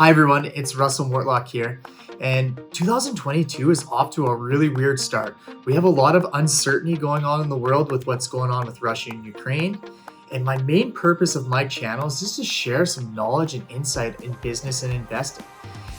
Hi everyone, it's Russell Mortlock here, and 2022 is off to a really weird start. We have a lot of uncertainty going on in the world with what's going on with Russia and Ukraine, and my main purpose of my channel is just to share some knowledge and insight in business and investing.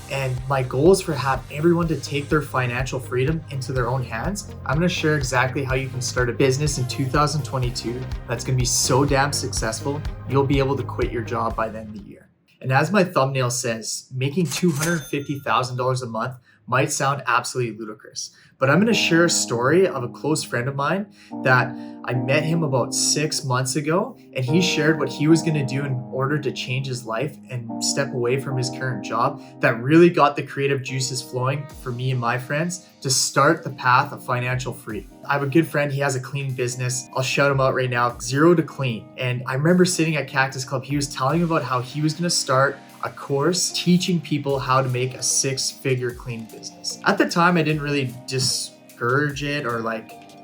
And my goal is for everyone to take their financial freedom into their own hands. I'm going to share exactly how you can start a business in 2022 that's going to be so damn successful, you'll be able to quit your job by the end of the year. And as my thumbnail says, making $250,000 a month might sound absolutely ludicrous, but I'm going to share a story of a close friend of mine that I met him about 6 months ago, and he shared what he was going to do in order to change his life and step away from his current job. That really got the creative juices flowing for me and my friends to start the path of financial freedom. I have a good friend, he has a cleaning business. I'll shout him out right now, Zero to Clean. And I remember sitting at Cactus Club, he was telling me about how he was going to start a course teaching people how to make a 6-figure cleaning business. At the time, I didn't really discourage it or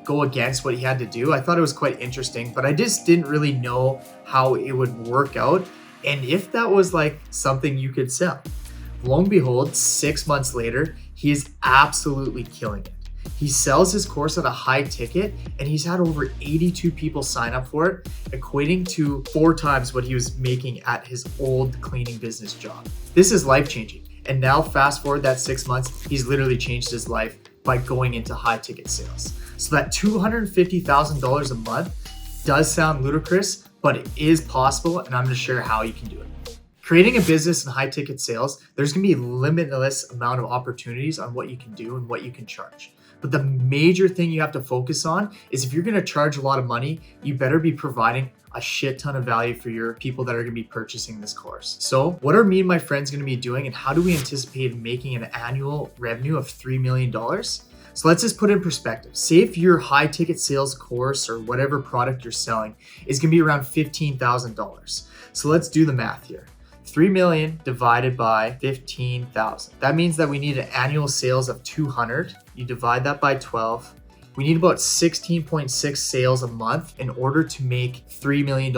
go against what he had to do. I thought it was quite interesting, but I just didn't really know how it would work out and if that was something you could sell. Lo and behold, 6 months later, he is absolutely killing it. He sells his course at a high ticket and he's had over 82 people sign up for it, equating to 4 times what he was making at his old cleaning business job. This is life-changing. And now fast forward that 6 months, he's literally changed his life by going into high ticket sales. So that $250,000 a month does sound ludicrous, but it is possible, and I'm going to share how you can do it. Creating a business in high ticket sales, there's going to be a limitless amount of opportunities on what you can do and what you can charge. But the major thing you have to focus on is if you're going to charge a lot of money, you better be providing a shit ton of value for your people that are going to be purchasing this course. So what are me and my friends going to be doing, and how do we anticipate making an annual revenue of $3 million? So let's just put it in perspective. Say if your high ticket sales course or whatever product you're selling is going to be around $15,000. So let's do the math here. 3 million divided by 15,000. That means that we need an annual sales of 200. You divide that by 12. We need about 16.6 sales a month in order to make $3 million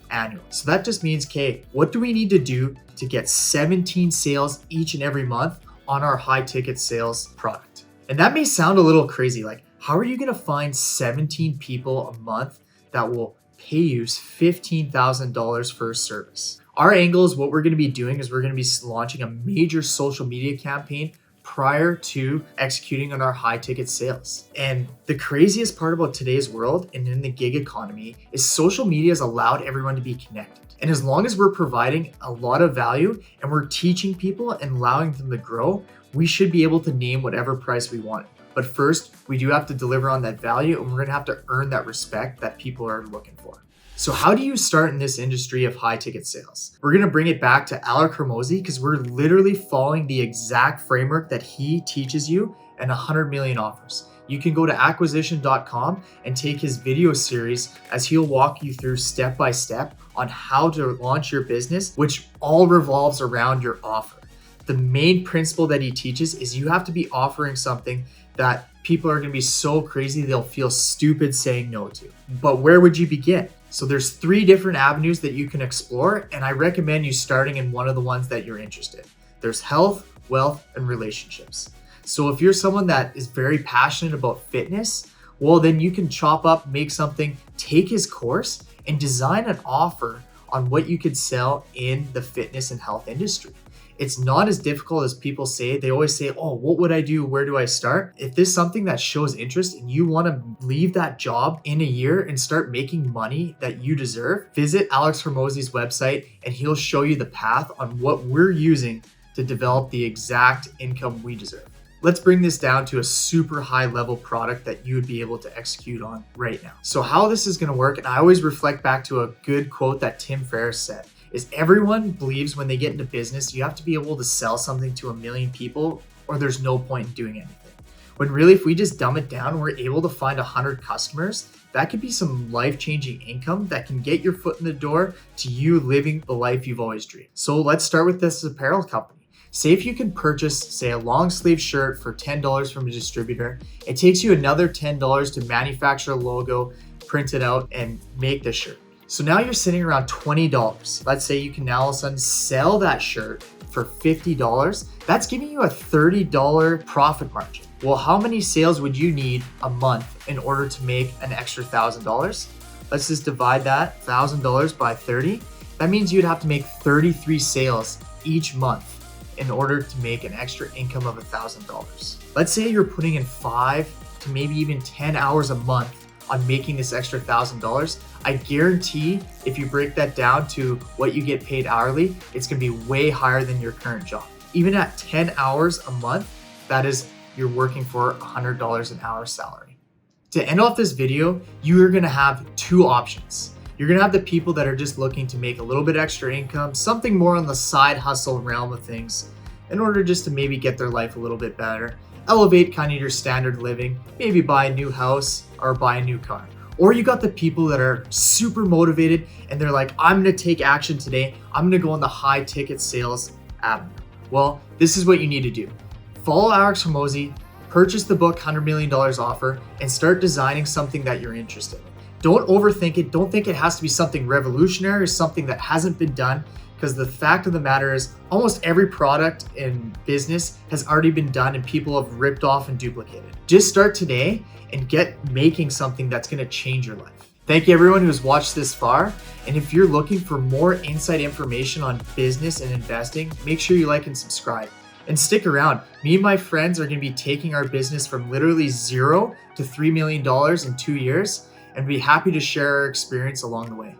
annual. So that just means, okay, what do we need to do to get 17 sales each and every month on our high ticket sales product? And that may sound a little crazy. How are you going to find 17 people a month that will pay you $15,000 for a service? Our angle is what we're going to be doing is we're going to be launching a major social media campaign prior to executing on our high ticket sales. And the craziest part about today's world and in the gig economy is social media has allowed everyone to be connected. And as long as we're providing a lot of value and we're teaching people and allowing them to grow, we should be able to name whatever price we want. But first, we do have to deliver on that value, and we're going to have to earn that respect that people are looking for. So how do you start in this industry of high ticket sales? We're going to bring it back to Alex Hormozi because we're literally following the exact framework that he teaches you in 100 million offers. You can go to acquisition.com and take his video series as he'll walk you through step by step on how to launch your business, which all revolves around your offer. The main principle that he teaches is you have to be offering something that people are going to be so crazy they'll feel stupid saying no to. But where would you begin? So there's 3 different avenues that you can explore, and I recommend you starting in one of the ones that you're interested in. There's health, wealth, and relationships. So if you're someone that is very passionate about fitness, well, then you can chop up, make something, take his course, and design an offer on what you could sell in the fitness and health industry. It's not as difficult as people say. They always say, oh, what would I do? Where do I start? If there's something that shows interest and you want to leave that job in a year and start making money that you deserve, visit Alex Hormozi's website and he'll show you the path on what we're using to develop the exact income we deserve. Let's bring this down to a super high level product that you would be able to execute on right now. So how this is going to work, and I always reflect back to a good quote that Tim Ferriss said, is everyone believes when they get into business, you have to be able to sell something to 1 million people or there's no point in doing anything. When really, if we just dumb it down, we're able to find 100 customers. That could be some life-changing income that can get your foot in the door to you living the life you've always dreamed. So let's start with this apparel company. Say if you can purchase, say, a long sleeve shirt for $10 from a distributor, it takes you another $10 to manufacture a logo, print it out, and make the shirt. So now you're sitting around $20. Let's say you can now all of a sudden sell that shirt for $50, that's giving you a $30 profit margin. Well, how many sales would you need a month in order to make an extra $1,000? Let's just divide that $1,000 by 30. That means you'd have to make 33 sales each month in order to make an extra income of $1,000. Let's say you're putting in 5 to maybe even 10 hours a month on making this extra $1,000. I guarantee if you break that down to what you get paid hourly, it's gonna be way higher than your current job. Even at 10 hours a month, that is, you're working for $100 an hour salary. To end off this video, you are gonna have two options. You're gonna have the people that are just looking to make a little bit extra income, something more on the side hustle realm of things, in order just to maybe get their life a little bit better, elevate kind of your standard living, maybe buy a new house or buy a new car. Or you got the people that are super motivated and they're like, I'm gonna take action today. I'm gonna go on the high ticket sales avenue. Well, this is what you need to do. Follow Alex Hormozi, purchase the book $100 Million Offer, and start designing something that you're interested in. Don't overthink it. Don't think it has to be something revolutionary or something that hasn't been done, because the fact of the matter is almost every product in business has already been done and people have ripped off and duplicated. Just start today and get making something that's gonna change your life. Thank you everyone who's watched this far. And if you're looking for more inside information on business and investing, make sure you like and subscribe. And stick around. Me and my friends are gonna be taking our business from literally $0 to $3 million in 2 years, and be happy to share our experience along the way.